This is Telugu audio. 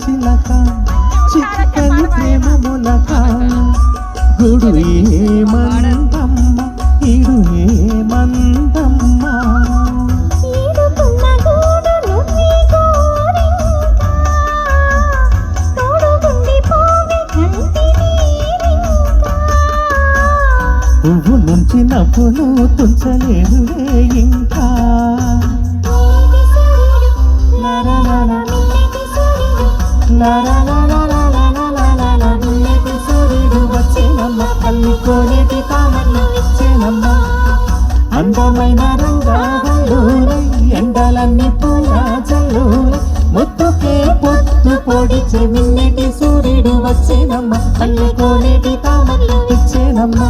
చిలక చిక్కని ప్రేమ మొలక గుడు ఏమందమ్మ ఇడు ఏమందమ్మ పువ్వు నుంచి నవ్వును తుంచలేదులే ఇంకా వచ్చేనమ్మ పల్లి కోనేటి కామన్లు ఇచ్చేనమ్మ అందమైన రంగాలూరై ఎండలన్నీ పూల జల్లూరై ముత్తుకే పొత్తు పొడిచే మిన్నెటి సూర్యుడు వచ్చేనమ్మ పల్లి కోనేటి కామన్లు ఇచ్చేనమ్మ